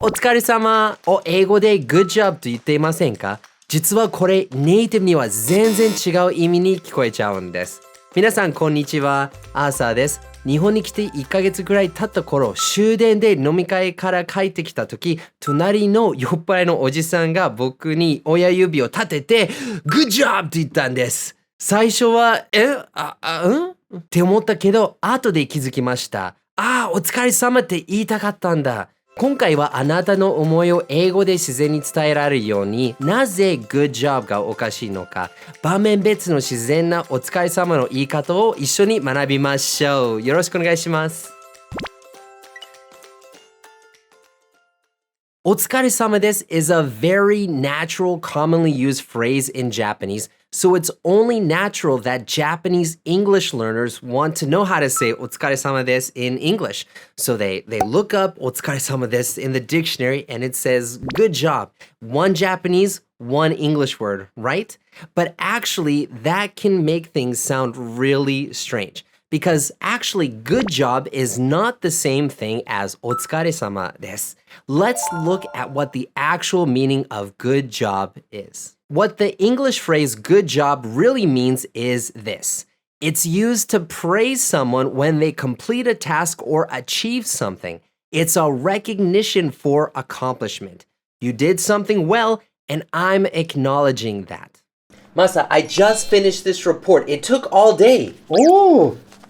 お疲れ様を英語で Good job と言っていませんか？実はこれネイティブには全然違う意味に聞こえちゃうんです。皆さんこんにちは、アーサーです。日本に来て1ヶ月くらい経った頃、終電で飲み会から帰ってきた時、隣の酔っ払いのおじさんが僕に親指を立てて Good job って言ったんです。最初はって思ったけど、後で気づきました。お疲れ様って言いたかったんだ。今回はあなたの思いを英語で自然に伝えられるように、なぜ Good job がおかしいのか、場面別の自然なお疲れ様の言い方を一緒に学びましょう。よろしくお願いします。お疲れ様です is a very natural, commonly used phrase in Japanese, so it's only natural that Japanese English learners want to know how to say お疲れ様です in English. So they look up お疲れ様です in the dictionary and it says good job. One Japanese, one English word, right? But actually, that can make things sound really strange. Because actually, good job is not the same thing as お疲れ様です. Let's look at what the actual meaning of good job is. What the English phrase good job really means is this. It's used to praise someone when they complete a task or achieve something. It's a recognition for accomplishment. You did something well, and I'm acknowledging that. Masa, I just finished this report. It took all day.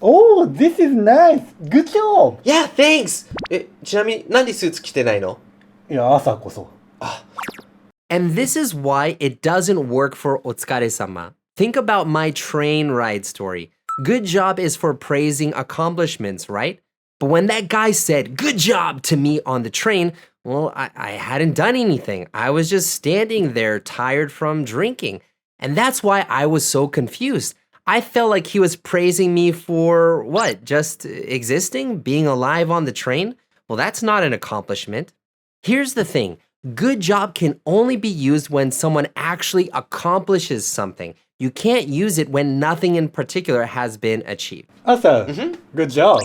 Oh, this is nice. Good job. Yeah, thanks. ちなみになんでスーツ着てないの？いや、朝こそ。And this is why it doesn't work for お疲れ様. Think about my train ride story. Good job is for praising accomplishments, right? But when that guy said good job to me on the train, well, I hadn't done anything. I was just standing there tired from drinking. And that's why I was so confused. I felt like he was praising me for what? Just existing? Being alive on the train? Well, that's not an accomplishment. Here's the thing. Good job can only be used when someone actually accomplishes something. You can't use it when nothing in particular has been achieved. Asa, good job.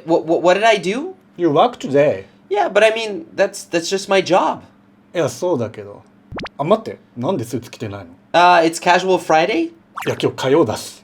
What did I do? You work today. Yeah, but I mean, that's just my job. いや、そうだけど。待って。なんでスーツ着てないの？It's casual Friday? いや、今日火曜だし。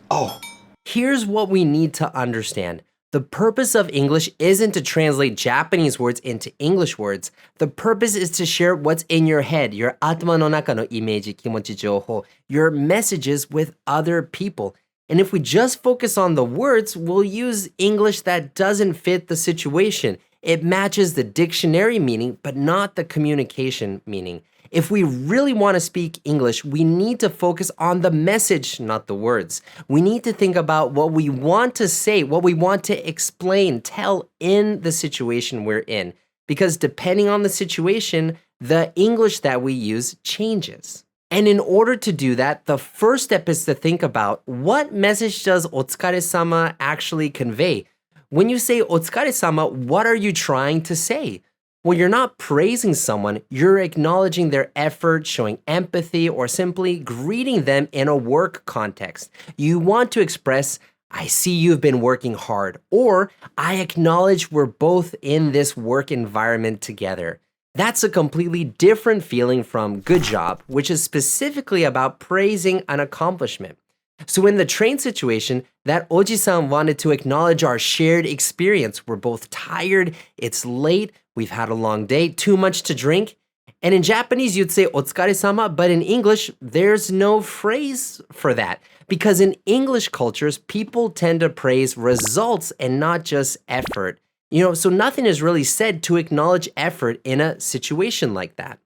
Here's what we need to understand. The purpose of English isn't to translate Japanese words into English words. The purpose is to share what's in your head, your 頭の中のイメージ、気持ち、情報, your messages with other people. And if we just focus on the words, we'll use English that doesn't fit the situation. It matches the dictionary meaning, but not the communication meaning. If we really want to speak English, we need to focus on the message, not the words. We need to think about what we want to say, what we want to explain, tell in the situation we're in. Because depending on the situation, the English that we use changes. And in order to do that, the first step is to think about what message does お疲れ様 actually convey? When you say お疲れ様, what are you trying to say? Well, you're not praising someone, you're acknowledging their effort, showing empathy, or simply greeting them in a work context. You want to express, I see you've been working hard, or I acknowledge we're both in this work environment together. That's a completely different feeling from good job, which is specifically about praising an accomplishment. So in the train situation, that oji-san wanted to acknowledge our shared experience. We're both tired, it's late, we've had a long day, too much to drink. And in Japanese, you'd say お疲れ様, but in English, there's no phrase for that. Because in English cultures, people tend to praise results and not just effort. So nothing is really said to acknowledge effort in a situation like that.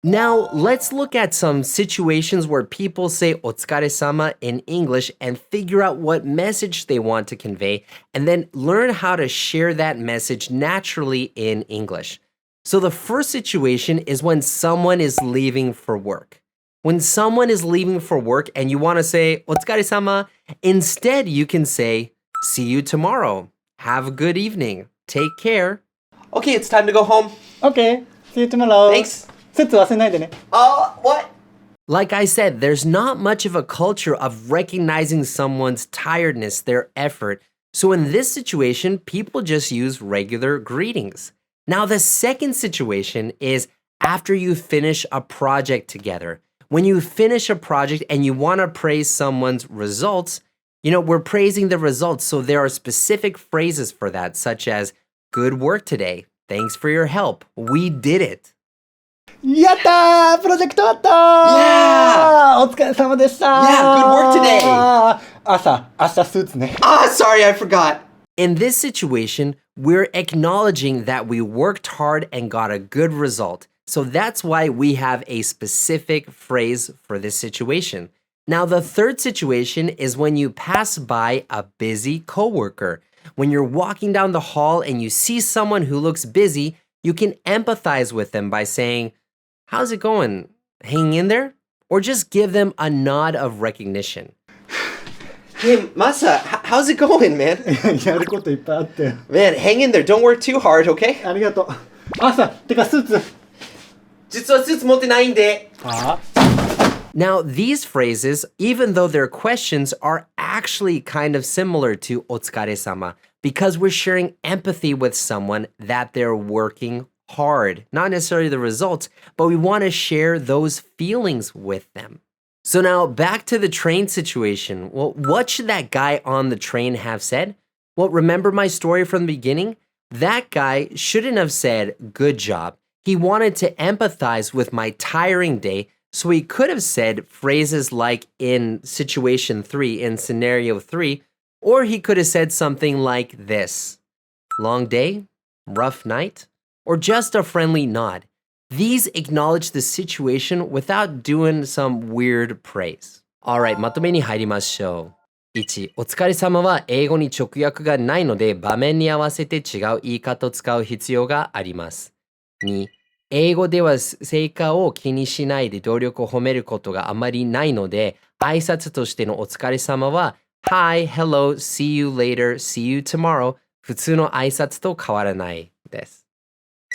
Now, let's look at some situations where people say お疲れ様 in English and figure out what message they want to convey, and then learn how to share that message naturally in English. So the first situation is when someone is leaving for work. When someone is leaving for work and you want to say お疲れ様, instead you can say, see you tomorrow. Have a good evening. Take care. Okay, it's time to go home. Okay, see you tomorrow. Thanks. スーツ忘れないでね。What? Like I said, there's not much of a culture of recognizing someone's tiredness, their effort. So in this situation, people just use regular greetings. Now, the second situation is after you finish a project together. When you finish a project and you want to praise someone's results, we're praising the results. So there are specific phrases for that, such as, good work today. Thanks for your help. We did it. やったープロジェクト終わったー Yeah! お疲れ様でした Yeah, good work today! 明日スーツね Sorry, I forgot. In this situation, we're acknowledging that we worked hard and got a good result. So that's why we have a specific phrase for this situation. Now, the third situation is when you pass by a busy coworker. When you're walking down the hall and you see someone who looks busy, you can empathize with them by saying, "How's it going? Hanging in there?" Or just give them a nod of recognition. Hey, Masa, how's it going, man? やることいっぱいあって Man, hang in there. Don't work too hard, okay? ありがとうてかスーツ実はスーツ持ってないんで。Now, these phrases, even though they're questions, are actually kind of similar to お疲れ様 because we're sharing empathy with someone that they're working hard. Not necessarily the results, but we want to share those feelings with them. So now back to the train situation. Well, what should that guy on the train have said? Well, remember my story from the beginning? That guy shouldn't have said, "Good job." He wanted to empathize with my tiring day, so he could have said phrases like in situation 3, in scenario 3, or he could have said something like this: long day, rough night, or just a friendly nod. These acknowledge the situation without doing some weird praise. Alright, まとめに入りましょう。1、お疲れ様は英語に直訳がないので場面に合わせて違う言い方を使う必要があります。2、英語では成果を気にしないで努力を褒めることがあまりないので、挨拶としてのお疲れ様は Hi, hello, see you later, see you tomorrow 普通の挨拶と変わらないです。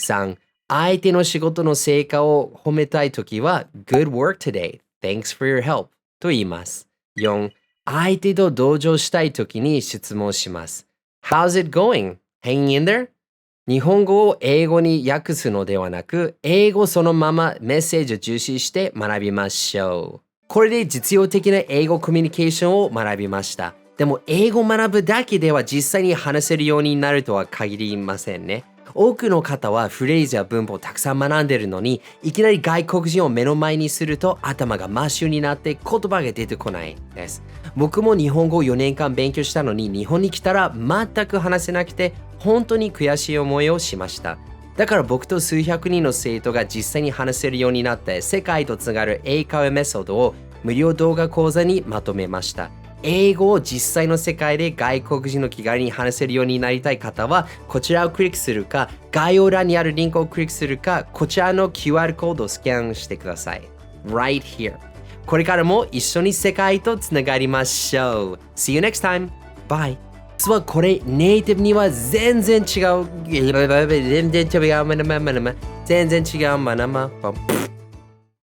3、相手の仕事の成果を褒めたいときは Good work today, thanks for your help と言います。4、相手と同情したいときに質問します。How's it going? Hanging in there? 日本語を英語に訳すのではなく、英語そのままメッセージを重視して学びましょう。これで実用的な英語コミュニケーションを学びました。でも英語を学ぶだけでは実際に話せるようになるとは限りませんね。多くの方はフレーズや文法をたくさん学んでいるのに、いきなり外国人を目の前にすると頭が真っ白になって言葉が出てこないです。僕も日本語を4年間勉強したのに、日本に来たら全く話せなくて、本当に悔しい思いをしました。だから僕と数百人の生徒が実際に話せるようになって世界とつながる英会話メソッドを無料動画講座にまとめました。英語を実際の世界で外国人の気軽に話せるようになりたい方はこちらをクリックするか、概要欄にあるリンクをクリックするか、こちらの QR コードをスキャンしてください。Right here。これからも一緒に世界とつながりましょう。See you next time. Bye. 実はこれネイティブには全然違う。全然違う。